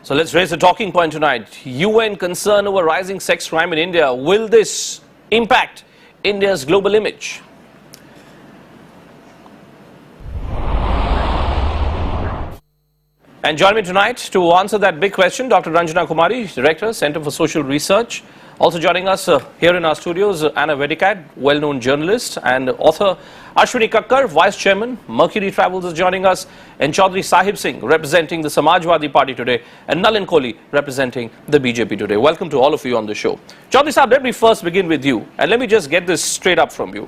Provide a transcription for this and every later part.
So let's raise the talking point tonight. UN concern over rising sex crime in India. Will this impact India's global image? And join me tonight to answer that big question, Dr. Ranjana Kumari, Director, Center for Social Research. Also joining us here in our studios, Anna Vedikad, well-known journalist, and author Ashwini Kakkar, Vice Chairman, Mercury Travels is joining us, and Chaudhry Sahib Singh, representing the Samajwadi Party today, and Nalin Kohli, representing the BJP today. Welcome to all of you on the show. Chaudhry Sahib, let me first begin with you, and let me just get this straight up from you.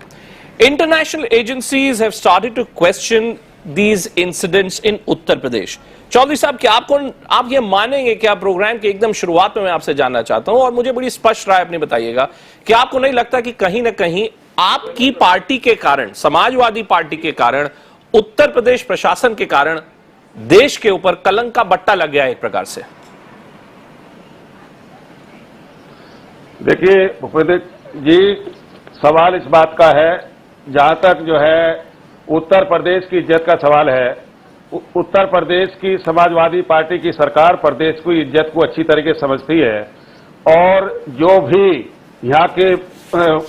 International agencies have started to question these incidents in Uttar Pradesh. Chaudhary साहब, क्या आप ये मानेंगे कि आप programme की एकदम शुरुआत में मैं आपसे जानना चाहता हूं और मुझे बड़ी स्पष्ट राय अपनी बताइएगा कि आपको नहीं लगता कि कहीं ना कहीं आपकी पार्टी के कारण, समाजवादी पार्टी के कारण, उत्तर प्रदेश प्रशासन के कारण देश के ऊपर कलंक का बट्टा लग गया एक प्रकार से? देखिए भूपेंद्र जी, सवाल इस बात का है, जहां तक जो है उत्तर प्रदेश की इज्जत का सवाल है, उत्तर प्रदेश की समाजवादी पार्टी की सरकार प्रदेश की इज्जत को अच्छी तरीके से समझती है और जो भी यहाँ के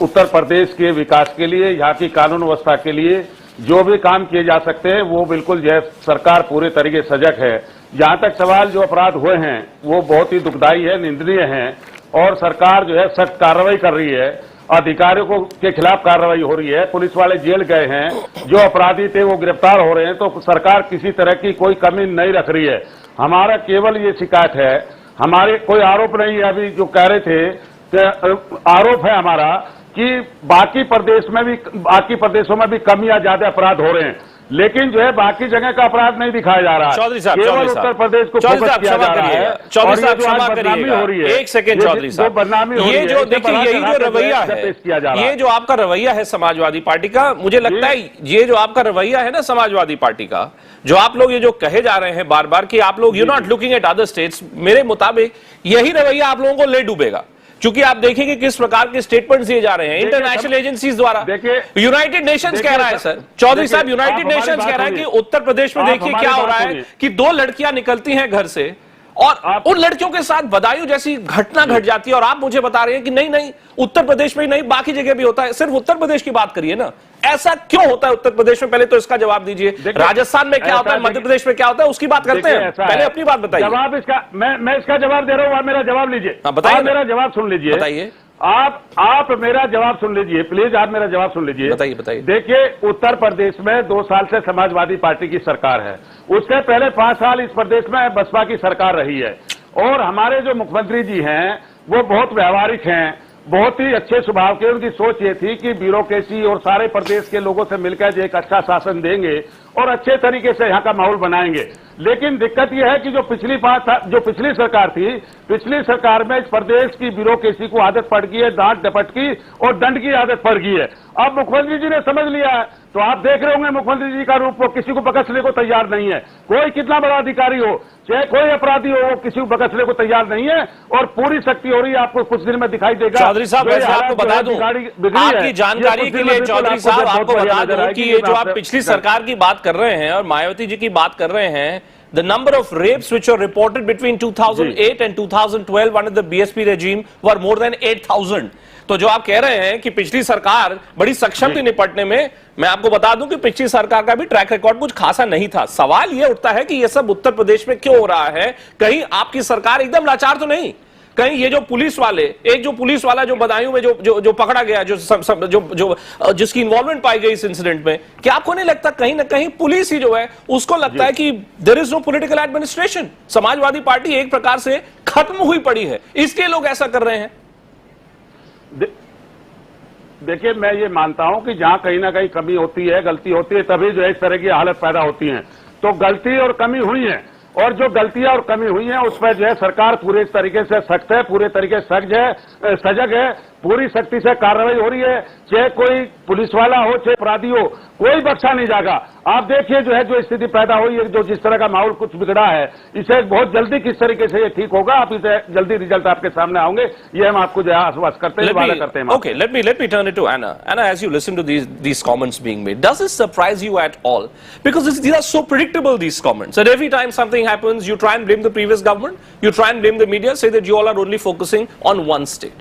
उत्तर प्रदेश के विकास के लिए, यहाँ की कानून व्यवस्था के लिए जो भी काम किए जा सकते हैं वो बिल्कुल जो है सरकार पूरे तरीके से सजग है। जहां तक सवाल जो अपराध हुए हैं वो बहुत ही दुखदायी है, निंदनीय है और सरकार जो है सख्त कार्रवाई कर रही है, अधिकारियों के खिलाफ कार्रवाई हो रही है, पुलिस वाले जेल गए हैं, जो अपराधी थे वो गिरफ्तार हो रहे हैं, तो सरकार किसी तरह की कोई कमी नहीं रख रही है। हमारा केवल ये शिकायत है, हमारे कोई आरोप नहीं है, अभी जो कह रहे थे आरोप है हमारा कि बाकी प्रदेशों में भी कम या ज्यादा अपराध हो रहे हैं, लेकिन जो है बाकी जगह का अपराध नहीं दिखाया जा रहा है। चौधरी साहब, केवल उत्तर प्रदेश को फोकस किया जा रहा है। चौधरी साहब, क्षमा करिएगा, एक सेकंड चौधरी साहब, ये जो देखिए यही जो रवैया है, ये जो आपका रवैया है समाजवादी पार्टी का, मुझे लगता है ये जो आपका रवैया है ना समाजवादी पार्टी का, जो आप लोग ये जो कहे जा रहे हैं बार बार कि आप लोग you not looking at other states, मेरे मुताबिक यही रवैया आप लोगों को ले डूबेगा, क्योंकि आप देखेंगे किस प्रकार के स्टेटमेंट्स दिए जा रहे हैं इंटरनेशनल एजेंसीज द्वारा। यूनाइटेड नेशंस कह रहा है सर, चौधरी साहब, यूनाइटेड नेशंस कह रहा है कि उत्तर प्रदेश में देखिए क्या हो रहा है कि 2 लड़कियां निकलती हैं घर से और उन लड़कियों के साथ बदायूं जैसी घटना घट जाती है और आप मुझे बता रहे हैं कि नहीं नहीं उत्तर प्रदेश में ही नहीं बाकी जगह भी होता है। सिर्फ उत्तर प्रदेश की बात करिए ना, ऐसा क्यों होता है उत्तर प्रदेश में? पहले तो इसका जवाब दीजिए। राजस्थान में क्या होता है, मध्य प्रदेश में क्या होता है, उसकी बात करते हैं, पहले अपनी बात बताइए। जवाब इसका मैं इसका जवाब दे रहा हूं, आप मेरा जवाब लीजिए। बताइए, मेरा जवाब सुन लीजिए, बताइए। आप मेरा जवाब सुन लीजिए प्लीज, आप मेरा जवाब सुन लीजिए। बताइए। देखिए, उत्तर प्रदेश में 2 साल से समाजवादी पार्टी की सरकार है, उससे पहले 5 साल इस प्रदेश में बसपा की सरकार रही है और हमारे जो मुख्यमंत्री जी हैं वो बहुत व्यवहारिक हैं, बहुत ही अच्छे स्वभाव के। उनकी सोच ये थी कि ब्यूरोक्रेसी और सारे प्रदेश के लोगों से मिलकर एक अच्छा शासन देंगे और अच्छे तरीके से यहाँ का माहौल बनाएंगे। लेकिन दिक्कत यह है कि जो पिछली सरकार थी, पिछली सरकार में इस प्रदेश की ब्यूरोक्रेसी को आदत पड़ गई है, डांट डपट की और दंड की आदत पड़ गई है। अब मुख्यमंत्री जी ने समझ लिया है, तो आप देख रहे होंगे मुख्यमंत्री जी का रूप, वो किसी को बकसने को तैयार नहीं है। कोई कितना बड़ा अधिकारी हो, चाहे कोई अपराधी हो, वो किसी को बकसने को तैयार नहीं है और पूरी शक्ति हो रही है। आपको कुछ दिन में दिखाई देगा। चौधरी साहब, वैसे आपको बता दूं, आपकी जानकारी के लिए चौधरी साहब आपको बता दूं कि ये जो आप पिछली सरकार की बात कर रहे हैं और मायावती जी की बात कर रहे हैं, the number of rapes which were reported between 2008 and 2012 under the BSP regime were more than 8,000. तो जो आप कह रहे हैं कि पिछली सरकार बड़ी सक्षम थी निपटने में, मैं आपको बता दूं कि पिछली सरकार का भी ट्रैक रिकॉर्ड कुछ खासा नहीं था। सवाल यह उठता है कि यह सब उत्तर प्रदेश में क्यों हो रहा है? कहीं आपकी सरकार एकदम लाचार तो नहीं? कहीं ये जो पुलिस वाले, एक जो पुलिस वाला जो बदायूं में जो पकड़ा गया, जिसकी इन्वॉल्वमेंट पाई गई इस इंसिडेंट में, क्या आपको नहीं लगता कहीं ना कहीं पुलिस ही जो है उसको लगता है कि there is no political administration, Samajwadi party एक प्रकार से खत्म हुई पड़ी है, इसके लोग ऐसा कर रहे हैं? देखिए, मैं ये मानता हूं कि जहां कहीं ना कहीं कमी होती है, गलती होती है, तभी जो है इस तरह की हालत पैदा होती है। तो गलती और कमी हुई है और जो गलतियां और कमी हुई है उस पर जो है सरकार पूरे तरीके से सख्त है, पूरे तरीके से सजग है। पूरी सख्ती से कार्रवाई हो रही है, चाहे कोई पुलिस वाला हो चाहे अपराधी हो, कोई बख्शा नहीं जाएगा। आप देखिए जो है जो स्थिति पैदा हुई है, जो जिस तरह का माहौल कुछ बिगड़ा है, इसे बहुत जल्दी किस तरीके से ये ठीक होगा, आप इसे जल्दी रिजल्ट आपके सामने होंगे, ये हम आपको जो है आश्वस्त करते हैं, वादा करते हैं। Okay, let me turn it to Anna. Anna, as you listen to these comments being made, does this surprise you at all? Because these are so predictable, these comments. And every time something happens, you try and blame the previous government, you try and blame the media, say that you all are only focusing on one state.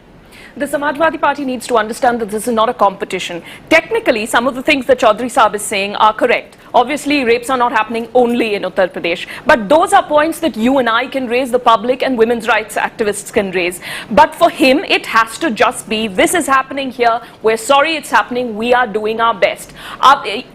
The Samajwadi Party needs to understand that this is not a competition. Technically, some of the things that Chaudhary Saab is saying are correct. Obviously, rapes are not happening only in Uttar Pradesh. But those are points that you and I can raise, the public and women's rights activists can raise. But for him, it has to just be, this is happening here, we're sorry it's happening, we are doing our best.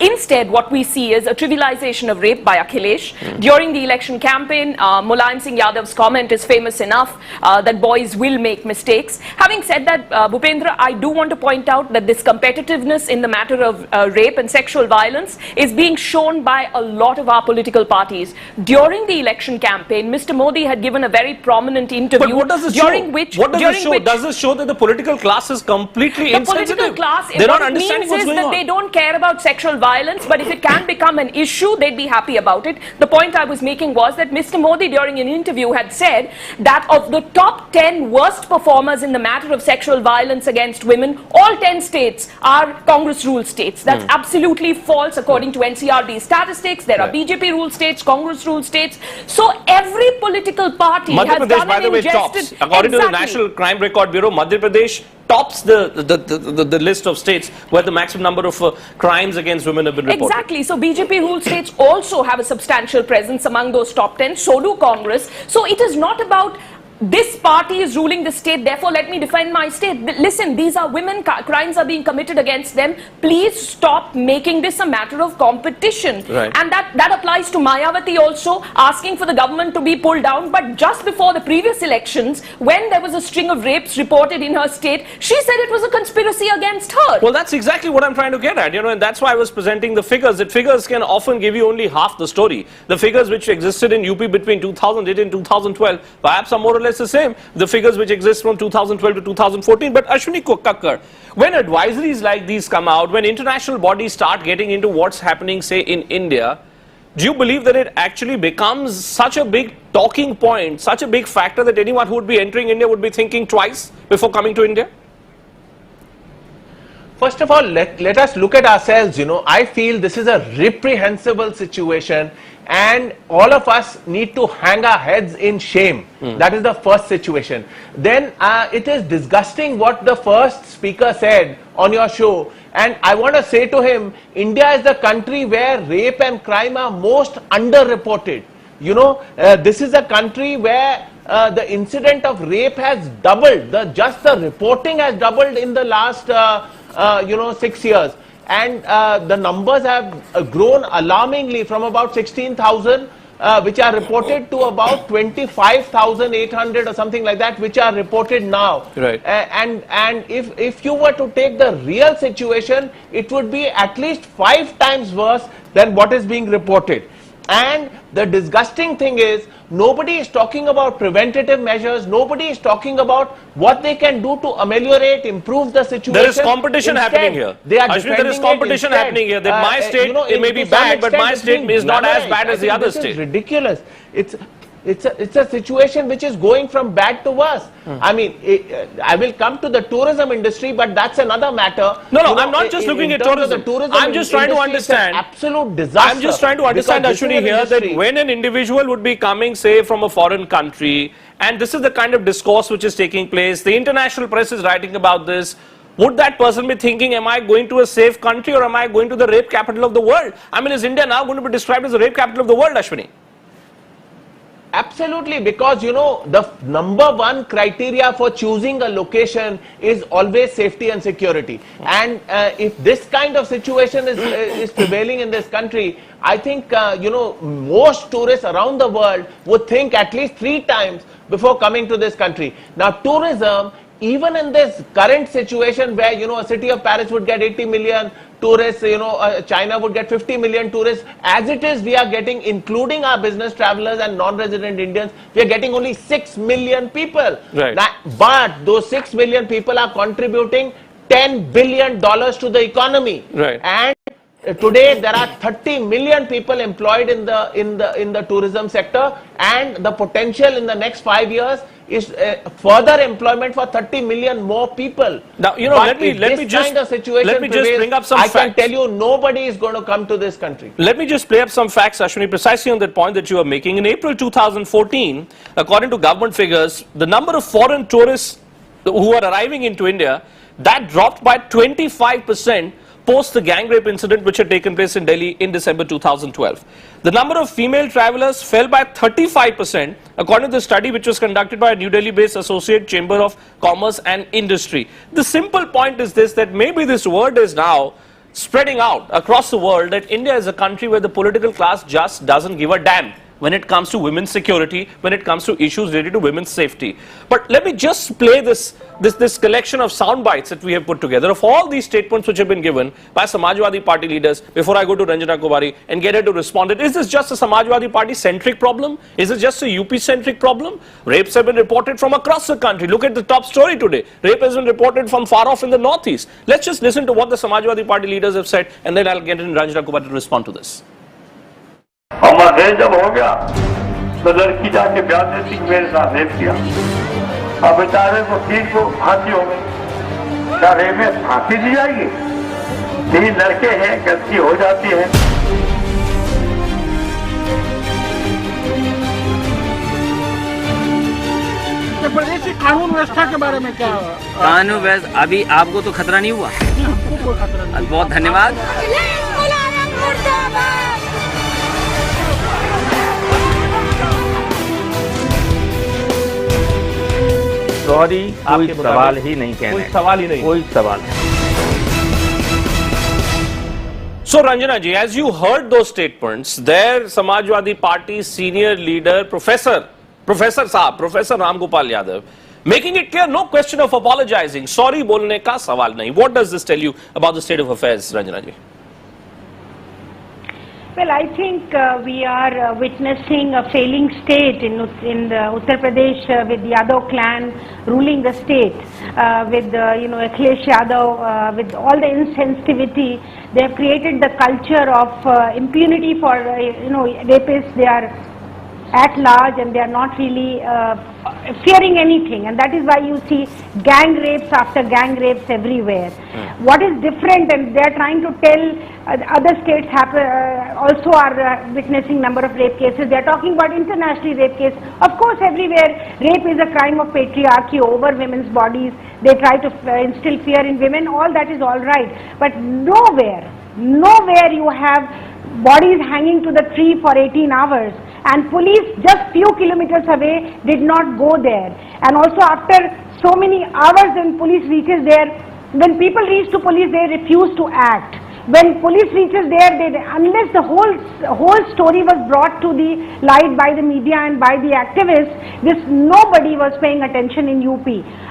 Instead, what we see is a trivialization of rape by Akhilesh. During the election campaign, Mulayam Singh Yadav's comment is famous enough that boys will make mistakes. Having said that, Bhupendra, I do want to point out that this competitiveness in the matter of rape and sexual violence is being shown by a lot of our political parties. During the election campaign, Mr. Modi had given a very prominent interview. But what does this during show? Which, what does during this show? Which, does this show that the political class is completely the insensitive? political class, They're not what it understanding means what's is going that on. they don't care about sexual violence, but if it can become an issue, they'd be happy about it. The point I was making was that Mr. Modi, during an interview, had said that of the top 10 worst performers in the matter of sexual violence against women, all 10 states are Congress rule states. That's absolutely false according to NCRB statistics. There are BJP rule states, Congress rule states. So every political party Madhya has Pradesh, done by the and way, ingested. tops. According to the National Crime Record Bureau, Madhya Pradesh tops the list of states where the maximum number of crimes against women have been reported. Exactly. So BJP rule states also have a substantial presence among those top 10. So do Congress. So it is not about this party is ruling the state, therefore let me defend my state. Listen, these are women, crimes are being committed against them. Please stop making this a matter of competition. Right. And that applies to Mayawati also, asking for the government to be pulled down. But just before the previous elections, when there was a string of rapes reported in her state, she said it was a conspiracy against her. Well, that's exactly what I'm trying to get at, and that's why I was presenting the figures. That figures can often give you only half the story. The figures which existed in UP between 2008 and 2012 perhaps are more or less the same. The figures which exist from 2012 to 2014. But Ashwini Kakkar, when advisories like these come out, when international bodies start getting into what's happening, say, in India, do you believe that it actually becomes such a big talking point, such a big factor that anyone who would be entering India would be thinking twice before coming to India? First of all, let us look at ourselves. I feel this is a reprehensible situation and all of us need to hang our heads in shame. That is the first situation. Then it is disgusting what the first speaker said on your show, and I want to say to him, India is the country where rape and crime are most underreported. This is a country where the incident of rape has doubled. Just the reporting has doubled in the last 6 years. And the numbers have grown alarmingly from about 16,000 which are reported to about 25,800 or something like that, which are reported now. Right. And if you were to take the real situation, it would be at least 5 times worse than what is being reported. And the disgusting thing is, nobody is talking about preventative measures. Nobody is talking about what they can do to ameliorate, improve the situation. There is competition happening here. Ashwin, there is competition happening here. That my state, it may be bad, but my state is not as bad as the other state. This is ridiculous. It's a situation which is going from bad to worse. I mean, I will come to the tourism industry, but that's another matter. No, I'm not just looking at tourism. I'm just trying to understand. Absolute disaster. I'm just trying to understand, Ashwini, here that when an individual would be coming, say, from a foreign country, and this is the kind of discourse which is taking place, the international press is writing about this, would that person be thinking, am I going to a safe country or am I going to the rape capital of the world? I mean, is India now going to be described as the rape capital of the world, Ashwini? Absolutely, because the number one criteria for choosing a location is always safety and security. And if this kind of situation is prevailing in this country, I think most tourists around the world would think at least 3 times before coming to this country. Now, tourism, even in this current situation where a city of Paris would get 80 million tourists, China would get 50 million tourists. As it is, we are getting, including our business travelers and non-resident Indians, we are getting only 6 million people. Right. But those 6 million people are contributing $10 billion to the economy. Right. And today there are 30 million people employed in the tourism sector, and the potential in the next 5 years is further employment for 30 million more people. Now, But let me just bring up some I facts. can tell you, nobody is going to come to this country. Let me just play up some facts, Ashwini, precisely on that point that you are making. In April 2014, according to government figures, the number of foreign tourists who are arriving into India, that dropped by 25% post the gang rape incident which had taken place in Delhi in December 2012. The number of female travelers fell by 35% according to the study which was conducted by a New Delhi-based Associate Chamber of Commerce and Industry. The simple point is this, that maybe this word is now spreading out across the world that India is a country where the political class just doesn't give a damn when it comes to women's security, when it comes to issues related to women's safety. But let me just play this collection of sound bites that we have put together of all these statements which have been given by Samajwadi Party leaders before I go to Ranjana Kumari and get her to respond. Is this just a Samajwadi Party centric problem? Is it just a UP centric problem? Rapes have been reported from across the country. Look at the top story today. Rape has been reported from far off in the northeast. Let's just listen to what the Samajwadi Party leaders have said, and then I'll get in Ranjana Kumari to respond to this. और murder जब हो गया तो लड़की जाके ब्याह देती मेरे साथ रेप किया। अब बेचारे वकील को फांसी हो गई। क्या रेप में फांसी दी जाएगी? 3 लड़के हैं, गलती हो जाती है। उत्तर प्रदेश की कानून व्यवस्था के बारे में क्या? कानून व्यवस्था अभी आपको तो खतरा नहीं हुआ? कोई खतरा नहीं। बहुत धन्यवाद। सॉरी, कोई सवाल ही नहीं कहने, कोई सवाल ही नहीं, कोई सवाल। So Ranjana ji, as you heard those statements, there Samajwadi Party senior leader Professor Ram Gopal Yadav, making it clear, no question of apologizing, sorry bolne ka sawal nahi. What does this tell you about the state of affairs, Ranjana ji? Well, I think we are witnessing a failing state in the Uttar Pradesh with Yadav clan ruling the state, with Akhilesh Yadav, with all the insensitivity. They have created the culture of impunity for rapists. They are at large and they are not really fearing anything, and that is why you see gang rapes after gang rapes everywhere. What is different, and they are trying to tell other states also are witnessing number of rape cases. They are talking about internationally rape cases. Of course, everywhere rape is a crime of patriarchy over women's bodies. They try to instill fear in women. All that is all right, but nowhere you have bodies hanging to the tree for 18 hours. And police just few kilometers away did not go there. And also after so many hours when police reaches there, when people reach to police, they refuse to act. When police reaches there, unless the whole story was brought to the light by the media and by the activists, nobody was paying attention in UP.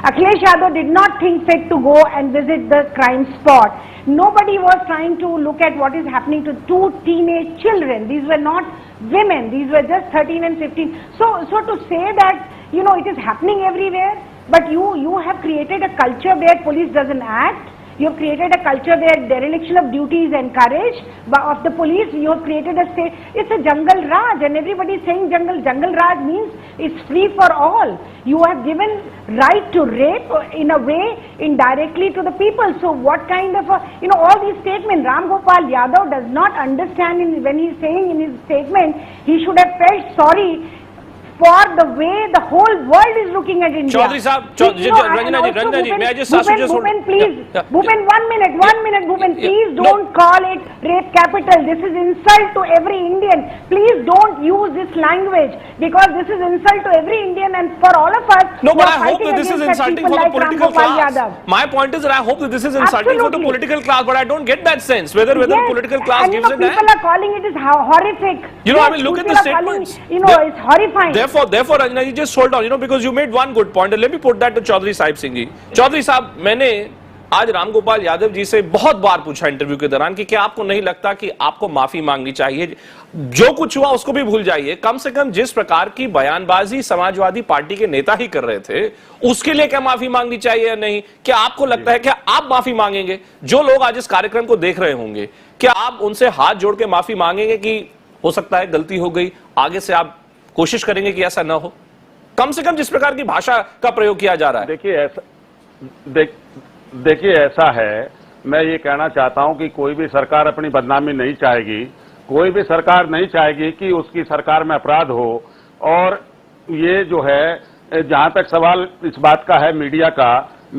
Akhilesh Yadav did not think fit to go and visit the crime spot. Nobody was trying to look at what is happening to 2 teenage children. These were not women, these were just 13 and 15. So to say that, it is happening everywhere, but you have created a culture where police doesn't act. You have created a culture where dereliction of duty is encouraged of the police. You have created a state. It's a jungle raj, and everybody is saying jungle raj means it's free for all. You have given right to rape in a way indirectly to the people. So what kind of all these statements, Ram Gopal Yadav does not understand when he is saying in his statement, he should have felt sorry for the way the whole world is looking at India. Chaudhary Sahab, Ranjana ji, may I just ask you just Bhupen, please. Yeah. Bhupen, 1 minute, Bhupen, please don't call it rape capital. This is insult to every Indian. Please don't use this language, because this is insult to every Indian and for all of us. No, but I hope that this is insulting for the political class. My point is that I hope that this is insulting for the political class, but I don't get that sense whether the political class gives a damn. People are calling it horrific. Look at the statements. It's horrifying. Therefore, Ranjana ji, just hold on, because you made one good point, and let me put that to Chaudhary Sahib Singh ji. Chaudhary Sahab, मैंने आज रामगोपाल यादव जी से बहुत बार पूछा interview के दौरान कि क्या आपको नहीं लगता कि आपको माफी मांगनी चाहिए, जो कुछ हुआ उसको भी भूल जाइए, कम से कम जिस प्रकार की बयानबाजी समाजवादी पार्टी के नेता ही कर रहे थे उसके लिए क्या माफी मांगनी चाहिए या नहीं? क्या आपको लगता है क्या आप माफी मांगेंगे? जो लोग आज इस कार्यक्रम को देख रहे होंगे, क्या आप उनसे हाथ जोड़ के माफी मांगेंगे कि हो सकता है गलती हो गई, आगे से आप कोशिश करेंगे कि ऐसा ना हो? कम से कम जिस प्रकार की भाषा का प्रयोग किया जा रहा है। देखिए ऐसा है, मैं ये कहना चाहता हूं कि कोई भी सरकार अपनी बदनामी नहीं चाहेगी, कोई भी सरकार नहीं चाहेगी कि उसकी सरकार में अपराध हो। और ये जो है, जहां तक सवाल इस बात का है मीडिया का,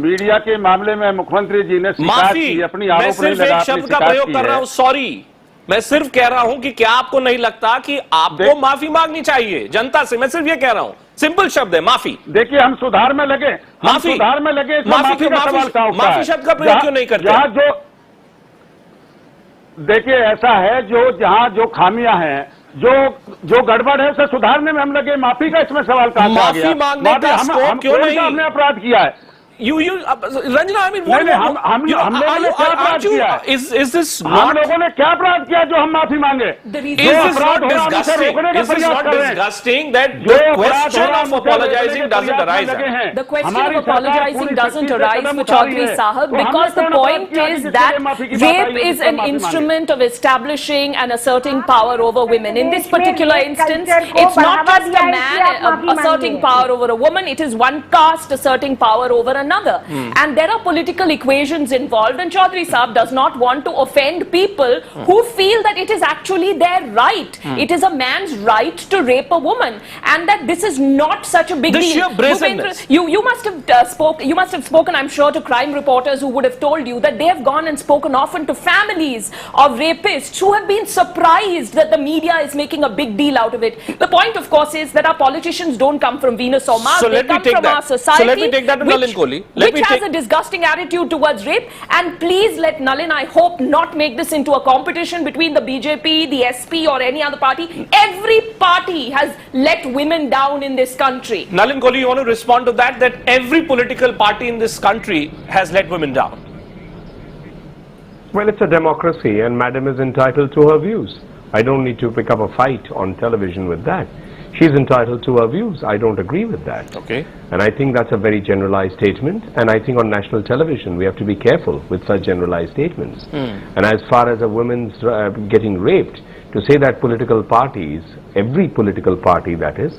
मीडिया के मामले में मुख्यमंत्री जी ने शिकायत की, अपनी आरोप नहीं लगा, अपनी शब्द का प्रयोग कर रहा हूं, सॉरी, मैं सिर्फ कह रहा हूं कि क्या आपको नहीं लगता कि आपको माफी मांगनी चाहिए जनता से? मैं सिर्फ ये कह रहा हूं, सिंपल शब्द है माफी। देखिए हम सुधार में लगे, सुधार में लगे, माफी शब्द का प्रयोग क्यों नहीं करते? जो देखिए ऐसा है, जहां जो खामियां हैं, जो गड़बड़ है उसे सुधारने में हम लगे, माफी का इसमें सवाल कहां आ गया? माफी मांगने का स्कोप क्यों नहीं? हमने अपराध किया है। रंजना, I mean, हम लोगों ने क्या अपराध किया है? हम लोगों ने क्या अपराध किया जो हम माफी मांगे? Is this not disgusting that the question of apologizing doesn't arise? The question of apologizing doesn't arise for Chaudhry Sahib because the point is that rape is an instrument of establishing and asserting power over women. In this particular instance, it's not just a man asserting power over a woman, it is one caste asserting power over another. And there are political equations involved, and Chaudhry Sahib does not want to offend people who feel that it is actually their right. It is a man's right to rape a woman, and that this is not such a big deal. Sheer brazenness. You must have spoken, I'm sure, to crime reporters who would have told you that they have gone and spoken often to families of rapists who have been surprised that the media is making a big deal out of it. The point, of course, is that our politicians don't come from Venus or Mars. They come from our society. So let me take that to Nalin Kohli. Which has a disgusting attitude towards rape. And please let Nalin, I hope, not make this into a competition between the BJP, the SP or any other party. Every party has let women down in this country. Nalin Kohli, you want to respond to that every political party in this country has let women down? Well, it's a democracy and Madam is entitled to her views. I don't need to pick up a fight on television with that. She's entitled to her views. I don't agree with that. Okay. And I think that's a very generalized statement. And I think on national television, we have to be careful with such generalized statements. And as far as a woman's getting raped, to say that political parties, every political party that is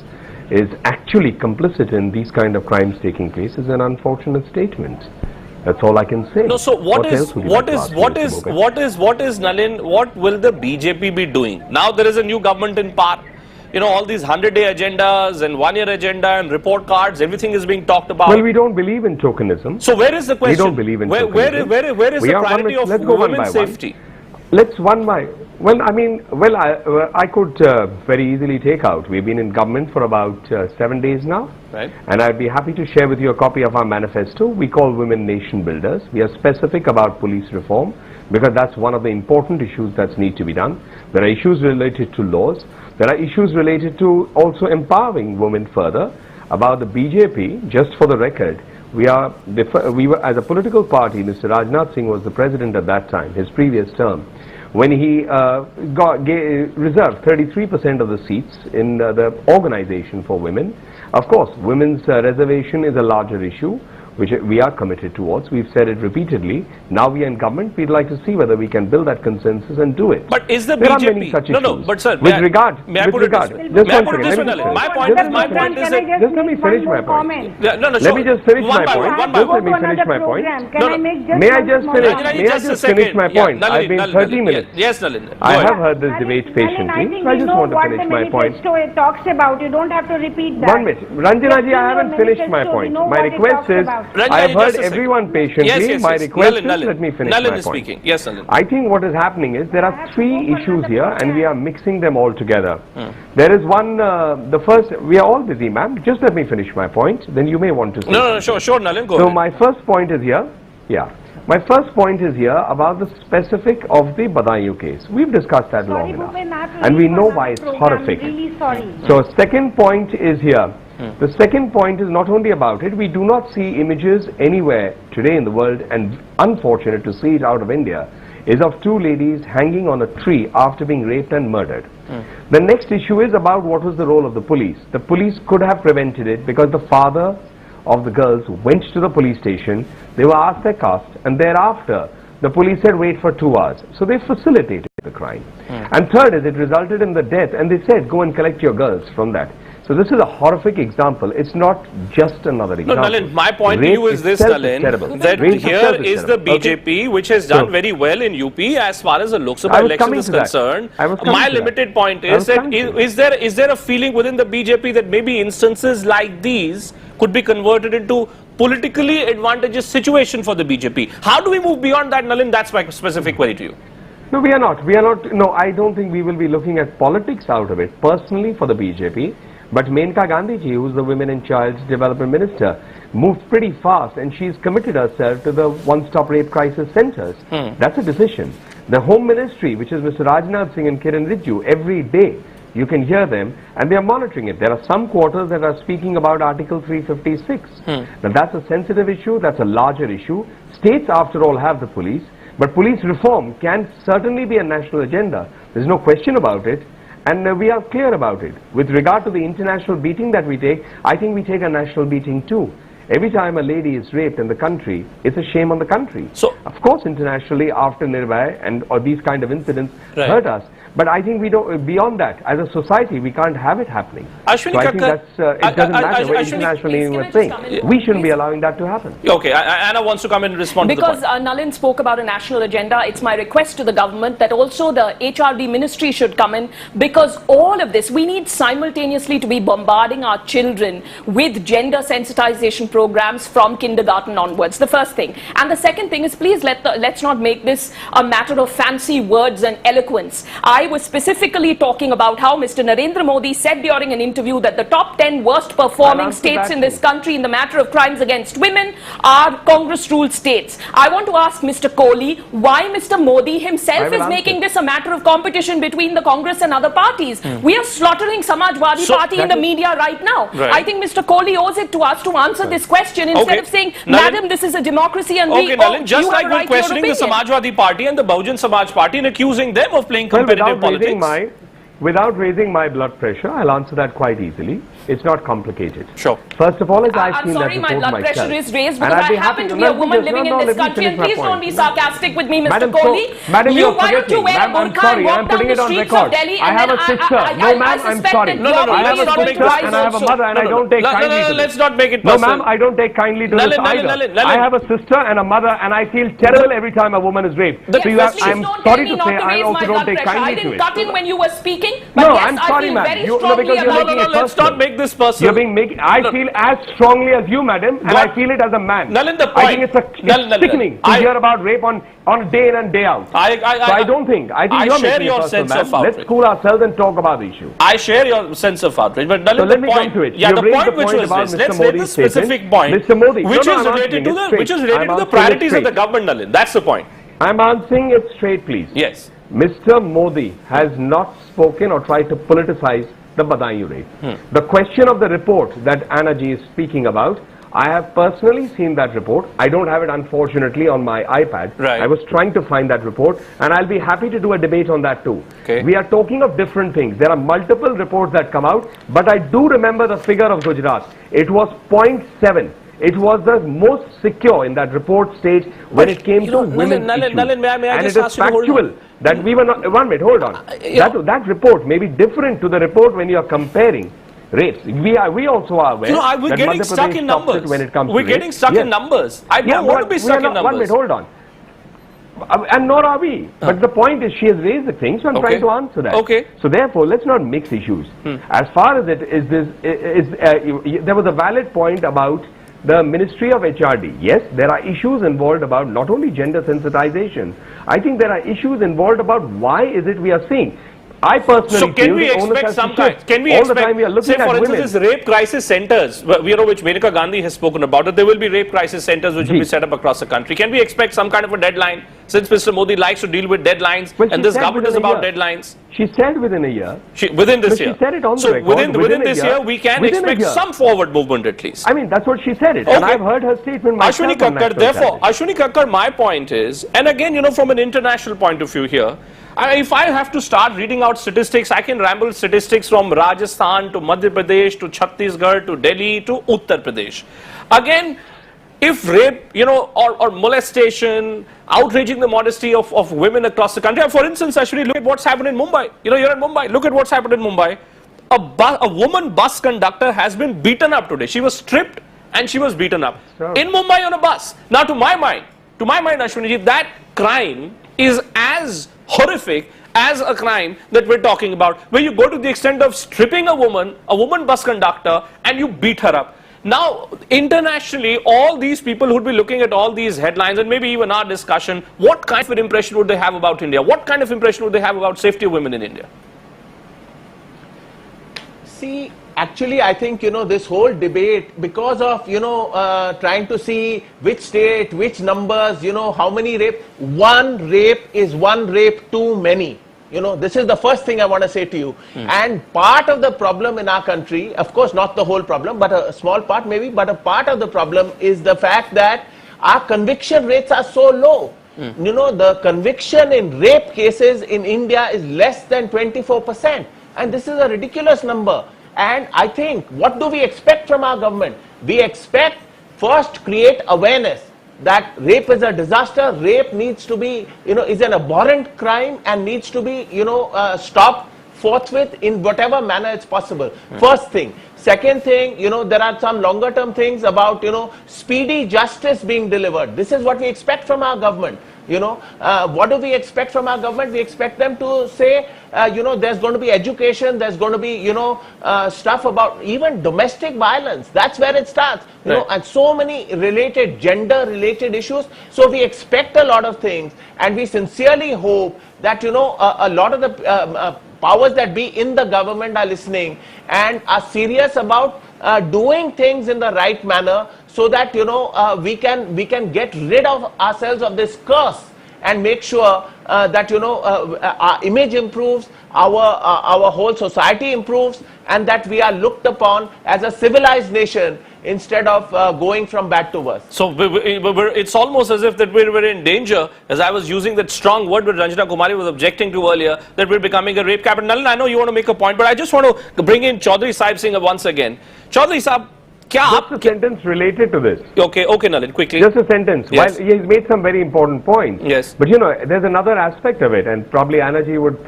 actually complicit in these kind of crimes taking place is an unfortunate statement. That's all I can say. No, so what is Nalin, what will the BJP be doing? Now there is a new government in power. You know, all these 100-day agendas and one-year agenda and report cards, everything is being talked about. Well, we don't believe in tokenism. So where is the question? We don't believe in tokenism. Where is the priority of women's safety? Let's one by well, I mean, well, I could very easily take out. We've been in government for about 7 days now. Right. And I'd be happy to share with you a copy of our manifesto. We call Women Nation Builders. We are specific about police reform because that's one of the important issues that need to be done. There are issues related to laws. There are issues related to also empowering women further. About the BJP, just for the record, we were as a political party, Mr. Rajnath Singh was the president at that time, his previous term, when he reserved 33% of the seats in the organization for women. Of course, women's reservation is a larger issue, which we are committed towards. We've said it repeatedly. Now we are in government. We'd like to see whether we can build that consensus and do it. But is the there BJP... are many such issues. No, but sir... With regard... Just one second. My point is that... Just let me finish my point. Let me just finish my point. Just let me finish my point. May I just finish my point? I've been 30 minutes. Yes, Nalin. I have heard this debate patiently. I just want to finish my point. It talks about. You don't have to repeat that. 1 minute. Ranjanaji, I haven't finished my point. My request is... I have heard everyone patiently. Yes. My request is, Nalin. let me finish Nalin my is point. speaking. Yes, Nalin. I think what is happening is there are three issues here and we are mixing them all together. There is one, the first, we are all busy, ma'am. Just let me finish my point. Then you may want to say No, sure, Nalin, go So ahead. my first point is here. Yeah. My first point is here about the specific of the Badaयूं case. We've discussed that long enough. And we know why it's horrific. Really sorry. So second point is here. The second point is not only about it, we do not see images anywhere today in the world, and unfortunate to see it out of India, is of two ladies hanging on a tree after being raped and murdered. The next issue is about what was the role of the police. The police could have prevented it because the father of the girls went to the police station, they were asked their caste, and thereafter the police said wait for 2 hours. So they facilitated the crime. And third is it resulted in the death, and they said go and collect your girls from that. So this is a horrific example. It's not just another example. No, Nalin, my point to you is this, Nalin, that here is the BJP which has done very well in UP as far as the Lok Sabha election is concerned. My limited point is that is there a feeling within the BJP that maybe instances like these could be converted into politically advantageous situation for the BJP? How do we move beyond that, Nalin? That's my specific query to you. No, we are not. We are not. No, I don't think we will be looking at politics out of it, personally for the BJP. But Menka Gandhi ji, who's the Women and Child Development Minister, moved pretty fast, and she's committed herself to the one-stop rape crisis centers. That's a decision. The Home Ministry, which is Mr. Rajnath Singh and Kiran Rijiju, every day you can hear them, and they are monitoring it. There are some quarters that are speaking about Article 356. Now that's a sensitive issue, that's a larger issue. States, after all, have the police, but police reform can certainly be a national agenda. There's no question about it. And we are clear about it. With regard to the international beating that we take, I think we take a national beating too. Every time a lady is raped in the country, it's a shame on the country. So, of course, internationally, after Nirbhaya and or these kind of incidents hurt us. But I think we don't, beyond that, as a society, we can't have it happening. Ashwini so I think that's, it doesn't matter what internationally we're saying. We shouldn't be allowing that to happen. Okay, Anna wants to come in and respond to the point. Because Nalin spoke about a national agenda, it's my request to the government that also the HRD ministry should come in, because all of this, we need simultaneously to be bombarding our children with gender sensitization programs from kindergarten onwards, the first thing. And the second thing is, please let's not make this a matter of fancy words and eloquence. I was specifically talking about how Mr. Narendra Modi said during an interview that the top 10 worst performing states in this country in the matter of crimes against women are Congress-ruled states. I want to ask Mr. Kohli why Mr. Modi himself is making this a matter of competition between the Congress and other parties. We are slaughtering Samajwadi Party in the media right now. I think Mr. Kohli owes it to us to answer this question instead of saying, Madam, this is a democracy and Nalin, just like we're questioning the Samajwadi Party and the Bahujan Samaj Party and accusing them of playing competitive politics. Without raising my blood pressure, I'll answer that quite easily. It's not complicated. Sure. First of all, I've seen that report myself. I'm sorry, my blood pressure is raised because I happen to be a woman living in this country, and please don't be sarcastic with me, Mr. Kohli. Madam, why don't you wear a burqa and walk down the streets of Delhi? I have a sister. No, ma'am, I'm sorry. I have a sister and I have a mother, and I don't take kindly to this. Let's not make it personal. No, ma'am, I don't take kindly to this either. I have a sister and a mother, and I feel terrible every time a woman is raped. So I'm sorry to say, I also don't take kindly to it. I didn't cut in when you were speaking, but yes, I feel very strongly about it. Let's not make this personal. I feel as strongly as you, madam, and I feel it as a man. Nalin, the point. I think it's sickening to hear about rape on day in and day out. So I don't think. I think you're making your it sense personal, of outrage. Let's cool ourselves and talk about the issue. I share your sense of outrage, but Nalin, so let me come to it. Yeah, the point which was this. Let's take the specific point, Mr. Modi, which is related to the priorities of the government, Nalin. That's the point. I'm answering it straight, please. Yes. Mr. Modi has not spoken or tried to politicize the Badaयूं rape. The question of the report that Anna ji is speaking about, I have personally seen that report. I don't have it, unfortunately, on my iPad. I was trying to find that report, and I'll be happy to do a debate on that too. We are talking of different things. There are multiple reports that come out, but I do remember the figure of Gujarat. It was 0.7. It was the most secure in that report stage when it came to women's issues. And it is factual that we were not... One minute, hold on. That report may be different to the report when you are comparing rapes. We also are aware we're getting stuck in numbers. When it comes we're getting stuck in numbers. I don't want to be stuck in numbers. One minute, hold on. And nor are we. But the point is, she has raised the thing, so I'm trying to answer that. So therefore, let's not mix issues. As far as it is there was a valid point about the Ministry of HRD. Yes, there are issues involved about not only gender sensitization. I think there are issues involved about why is it we are seeing. I personally So can feel we the onus expect has to some kind? shift. Can we all the time we are expect, say looking for at instance, women. these rape crisis centers, which Menaka Gandhi has spoken about, that there will be rape crisis centers which will be set up across the country. Can we expect some kind of a deadline? Since Mr. Modi likes to deal with deadlines, Well, and she this said government is within a about year. deadlines. She said within a year. Within this But year. she said it on the so record, within a this year, we can within a expect year. some forward movement at least. I mean, that's what she said it. And Okay. I've heard her statement myself. Ashwini on Kakkar, national therefore, television. Ashwini Kakkar, my point is, and again, from an international point of view here, if I have to start reading out statistics, I can ramble statistics from Rajasthan to Madhya Pradesh to Chhattisgarh to Delhi to Uttar Pradesh. Again, if rape, or molestation, outraging the modesty of women across the country. For instance, Ashwini, look at what's happened in Mumbai. You're in Mumbai. Look at what's happened in Mumbai. A woman bus conductor has been beaten up today. She was stripped and she was beaten up in Mumbai on a bus. Now, to my mind, Ashwini, that crime is as horrific as a crime that we're talking about, where you go to the extent of stripping a woman bus conductor, and you beat her up. Now, internationally, all these people who would be looking at all these headlines and maybe even our discussion, what kind of an impression would they have about India? What kind of impression would they have about safety of women in India? See, actually, I think, this whole debate, because of, trying to see which state, which numbers, how many rape, one rape is one rape too many. This is the first thing I want to say to you. And part of the problem in our country, of course, not the whole problem, but a small part maybe, but a part of the problem is the fact that our conviction rates are so low. The conviction in rape cases in India is less than 24%. And this is a ridiculous number. And I think, what do we expect from our government? We expect first create awareness that rape is a disaster, rape needs to be, is an abhorrent crime and needs to be, stopped forthwith in whatever manner it's possible. First thing. Second thing, there are some longer term things about, speedy justice being delivered. This is what we expect from our government. What do we expect from our government? We expect them to say, there's going to be education, there's going to be, stuff about even domestic violence. That's where it starts. And so many related, gender-related issues. So we expect a lot of things, and we sincerely hope that, a lot of the powers that be in the government are listening and are serious about doing things in the right manner, so that we can get rid of ourselves of this curse and make sure that our image improves, our whole society improves, and that we are looked upon as a civilized nation instead of going from bad to worse. So it's almost as if that we're in danger, as I was using that strong word that Ranjana Kumari was objecting to earlier, that we're becoming a rape capital. Nalin, I know you want to make a point, but I just want to bring in Chaudhary Sahib Singh once again. Chaudhary Sahib, just a sentence related to this. Okay, Nalin, quickly. Just a sentence. Yes. While he's made some very important points. Yes. But there's another aspect of it, and probably Annaji would,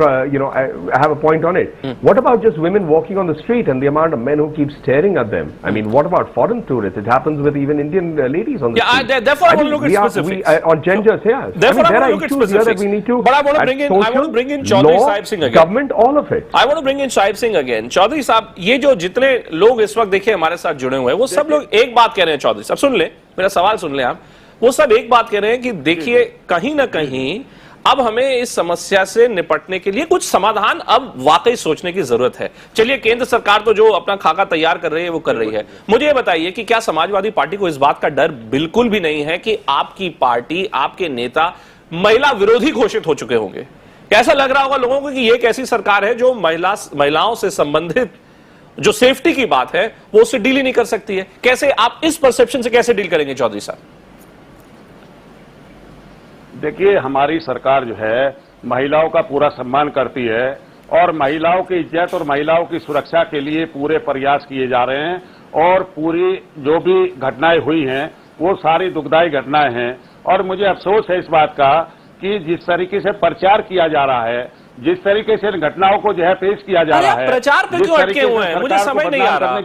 have a point on it. What about just women walking on the street and the amount of men who keep staring at them? I mean, what about foreign tourists? It happens with even Indian ladies on the street. Therefore, I want to look at specifics. On genders, yes. Therefore, there I are want to look at issues here that specifics. we need to. But I want to bring in Chaudhary Sahib Singh again. Government, all of it. I want to bring in Sahib Singh again. Chaudhary Sahib, ये जो जितने लोग इस वक्त देखिए हमारे साथ जुड़े हुए हैं, वो सब लोग एक बात कह रहे हैं चौधरी साहब, सुन ले, मेरा सवाल सुन ले आप, वो सब एक बात कह रहे हैं कि देखिए कहीं ना कहीं अब हमें इस समस्या से निपटने के लिए कुछ समाधान अब वाकई सोचने की जरूरत है। चलिए, केंद्र सरकार तो जो अपना खाका तैयार कर रही है वो कर रही है। मुझे ये बताइए कि क्या समाजवादी पार्टी को इस बात का डर बिल्कुल भी नहीं है कि आपकी पार्टी, आपके नेता महिला विरोधी घोषित हो चुके होंगे? कैसा लग रहा होगा लोगों को कि ये एक ऐसी सरकार है जो महिलाओं से संबंधित जो सेफ्टी की बात है वो उससे डील ही नहीं कर सकती है? कैसे आप इस परसेप्शन से कैसे डील करेंगे चौधरी साहब? देखिए, हमारी सरकार जो है महिलाओं का पूरा सम्मान करती है और महिलाओं की इज्जत और महिलाओं की सुरक्षा के लिए पूरे प्रयास किए जा रहे हैं, और पूरी जो भी घटनाएं हुई हैं वो सारी दुखदायी घटनाएं हैं। और मुझे अफसोस है इस बात का कि जिस तरीके से प्रचार किया जा रहा है, जिस तरीके से इन घटनाओं को जो है पेश किया जा रहा है, प्रचार पे क्यों अटके हुए हैं? मुझे समझ नहीं आ रहा।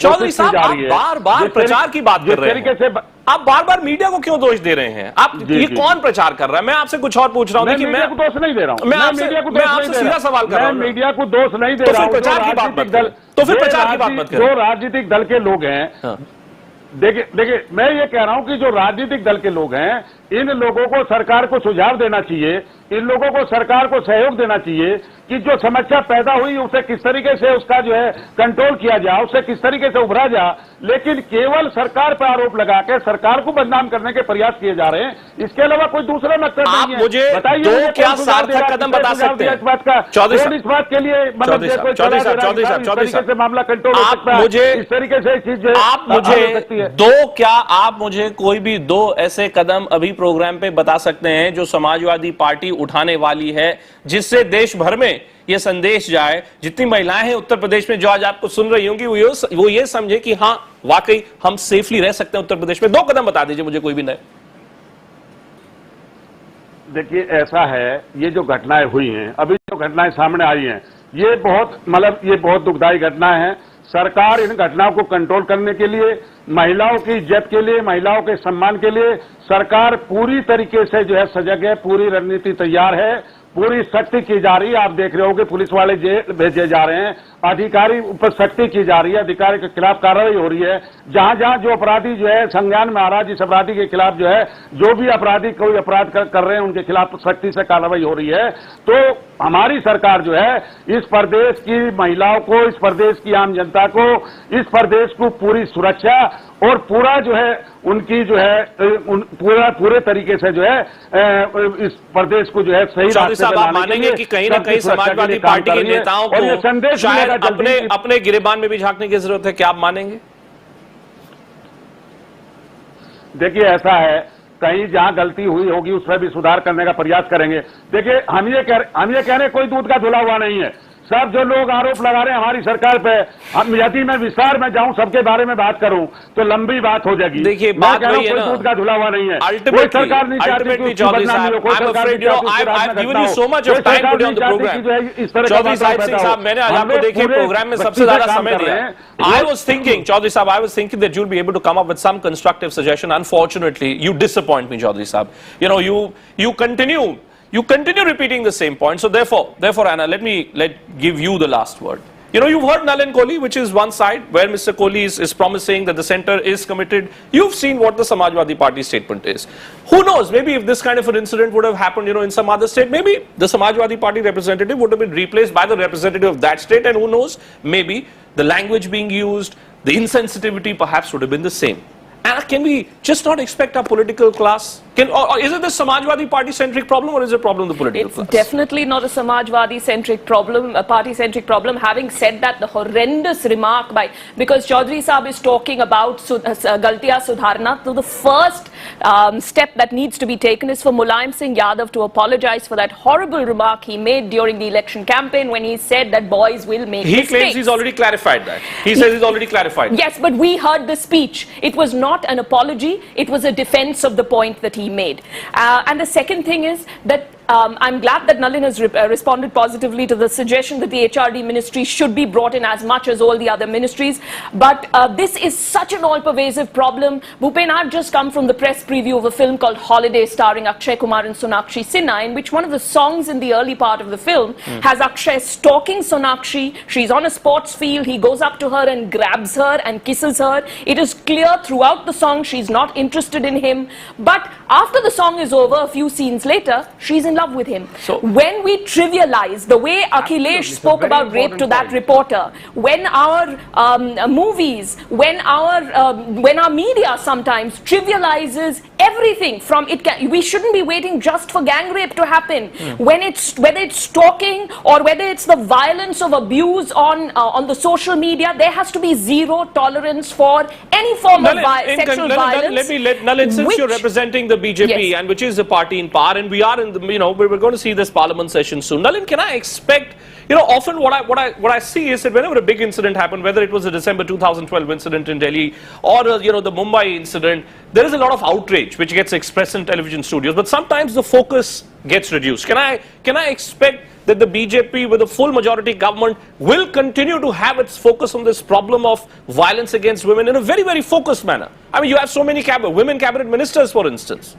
चौधरी साहब, आप बार-बार प्रचार की बात कर रहे हैं, आप बार-बार मीडिया को क्यों दोष दे रहे हैं? आप ये कौन प्रचार कर रहा है? मैं आपसे कुछ और पूछ रहा हूं। देखिए, मैं दोष नहीं दे रहा हूं, मैं आपसे सीधा सवाल कर रहा हूं। मीडिया को दोष नहीं दे रहा हूं। प्रचार की बात मत करें, तो फिर प्रचार की बात मत करें। जो राजनीतिक दल के लोग हैं, देखिए, मैं ये कह रहा हूं कि जो राजनीतिक दल के लोग हैं इन लोगों को सरकार को सुझाव देना चाहिए, इन लोगों को सरकार को सहयोग देना चाहिए कि जो समस्या पैदा हुई उसे किस तरीके से उसका जो है कंट्रोल किया जाए, उसे किस तरीके से उभरा जाए। लेकिन केवल सरकार पर आरोप लगा के सरकार को बदनाम करने के प्रयास किए जा रहे हैं, इसके अलावा कोई दूसरा मकसद आप नहीं है। मुझे दो क्या सार्थक कदम बता सकते हैं? चौधरी साहब, इस बात के लिए चौधरी साहब, मामला कंट्रोल हो सकता है, मुझे इस तरीके से चीज आप मुझे आप मुझे कोई भी दो ऐसे कदम अभी प्रोग्राम पे बता सकते हैं जो समाजवादी पार्टी उठाने वाली है, जिससे देश भर में यह संदेश जाए, जितनी महिलाएं हैं उत्तर प्रदेश में जो आज आपको सुन रही होंगी वो ये समझे कि हाँ वाकई हम सेफली रह सकते हैं उत्तर प्रदेश में। दो कदम बता दीजिए मुझे कोई भी नए। देखिए ऐसा है, ये जो घटनाएं हुई हैं, अभी जो घटनाएं सामने आई हैं, ये बहुत दुखदायी घटनाएं हैं। सरकार इन घटनाओं को कंट्रोल करने के लिए, महिलाओं की इज्जत के लिए, महिलाओं के सम्मान के लिए सरकार पूरी तरीके से जो है सजग है, पूरी रणनीति तैयार है, पूरी सख्ती की जा रही है। आप देख रहे हो कि पुलिस वाले जेल भेजे जा रहे हैं, अधिकारी ऊपर सख्ती की जा रही है, अधिकारी के खिलाफ कार्रवाई हो रही है। जहां जहां जो अपराधी जो है संज्ञान में आ रहा है, जिस अपराधी के खिलाफ जो है जो भी अपराधी कोई अपराध कर रहे हैं उनके खिलाफ सख्ती से कार्रवाई हो रही है। तो हमारी सरकार जो है इस प्रदेश की महिलाओं को, इस प्रदेश की आम जनता को, इस प्रदेश को पूरी सुरक्षा और पूरा जो है उनकी जो है पूरे तरीके से जो है इस प्रदेश को जो है सही रास्ते साहब, आप मानेंगे कि कहीं ना कहीं समाजवादी पार्टी के नेताओं को शायद अपने गिरेबान में भी झांकने की जरूरत है, क्या आप मानेंगे? देखिए ऐसा है, कहीं जहां गलती हुई होगी उसमें भी सुधार करने का प्रयास करेंगे। देखिए हम ये कह रहे कोई दूध का धुला हुआ नहीं है। सब जो लोग आरोप लगा रहे हैं हमारी सरकार पे, हम यदि मैं विस्तार में जाऊं सबके बारे में बात करूं तो लंबी बात हो जाएगी। देखिए बात वही है ना, दूध का धुला हुआ नहीं है। अल्टीमेटली चौधरी साहब, I am afraid I've given you so much of time today on the program. Chaudhary साहब, मैंने आज आपको देखिए प्रोग्राम में सबसे ज्यादा समय दिया। I was thinking, चौधरी साहब, I was thinking that you'll be able to come up with some constructive suggestion. Unfortunately, you disappoint me, Chaudhary साहब. You continue repeating the same point. So therefore, Anna, let give you the last word. You've heard Nalin Kohli, which is one side where Mr. Kohli is promising that the center is committed. You've seen what the Samajwadi Party statement is. Who knows? Maybe if this kind of an incident would have happened, in some other state, maybe the Samajwadi Party representative would have been replaced by the representative of that state, and who knows? Maybe the language being used, the insensitivity perhaps would have been the same. And can we just not expect our political class? Or is it the Samajwadi Party-centric problem, or is it a problem of the political class? It's definitely not a Samajwadi-centric problem, a party-centric problem. Having said that, the horrendous remark because Chaudhary Saab is talking about Galtiya Sudharna, so the first step that needs to be taken is for Mulayam Singh Yadav to apologize for that horrible remark he made during the election campaign when he said that boys will make mistakes. He claims he's already clarified that. He says he's already clarified. Yes, but we heard the speech. It was not an apology, it was a defense of the point that he made. And the second thing is that I'm glad that Nalin has responded positively to the suggestion that the HRD ministry should be brought in as much as all the other ministries. But this is such an all-pervasive problem. Bhupen, I've just come from the press preview of a film called Holiday starring Akshay Kumar and Sonakshi Sinha, in which one of the songs in the early part of the film has Akshay stalking Sonakshi. She's on a sports field. He goes up to her and grabs her and kisses her. It is clear throughout the song she's not interested in him. But after the song is over, a few scenes later, she's in love with him. So when we trivialize the way Akhilesh spoke about rape to that reporter, when our movies, when our media sometimes trivializes everything from we shouldn't be waiting just for gang rape to happen. Whether it's stalking or whether it's the violence of abuse on the social media, there has to be zero tolerance for any form of sexual violence. Nalin, since you're representing the BJP, yes, and which is the party in power, and we are in the we're going to see this parliament session soon. Nalin, can I expect, often what I see is that whenever a big incident happened, whether it was the December 2012 incident in Delhi or the Mumbai incident, there is a lot of outrage which gets expressed in television studios, but sometimes the focus gets reduced. Can I expect that the BJP with a full majority government will continue to have its focus on this problem of violence against women in a very, very focused manner? I mean, you have so many women cabinet ministers, for instance.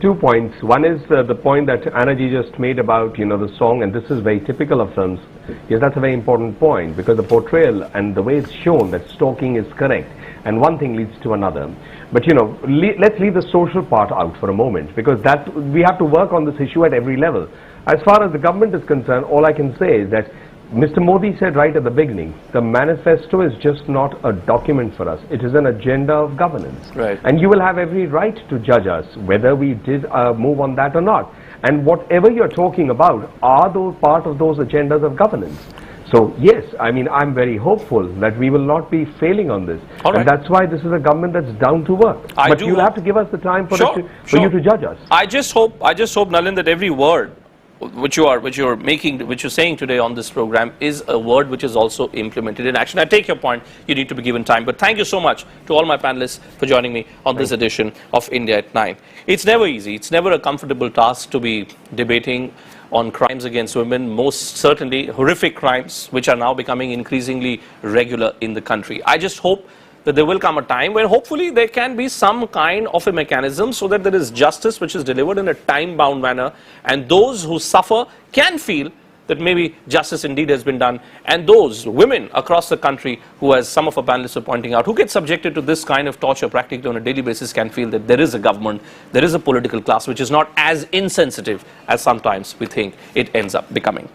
2 points. One is the point that Anna ji just made about, the song, and this is very typical of films. Yes, that's a very important point, because the portrayal and the way it's shown that stalking is correct, and one thing leads to another. But let's leave the social part out for a moment, because that we have to work on this issue at every level. As far as the government is concerned, all I can say is that Mr. Modi said right at the beginning, the manifesto is just not a document for us. It is an agenda of governance. Right. And you will have every right to judge us whether we did move on that or not. And whatever you're talking about are those part of those agendas of governance. So yes, I mean, I'm very hopeful that we will not be failing on this. All right. And that's why this is a government that's down to work. But you'll have to give us the time for, for you to judge us. I just hope, Nalin, that every word which you're saying today on this program is a word which is also implemented in action. I take your point. You need to be given time. But thank you so much to all my panelists for joining me on this edition of India at 9. It's never easy. It's never a comfortable task to be debating on crimes against women, most certainly horrific crimes which are now becoming increasingly regular in the country. I just hope that there will come a time where hopefully there can be some kind of a mechanism so that there is justice which is delivered in a time-bound manner, and those who suffer can feel that maybe justice indeed has been done, and those women across the country who, as some of our panelists are pointing out, who get subjected to this kind of torture practically on a daily basis, can feel that there is a government, there is a political class which is not as insensitive as sometimes we think it ends up becoming.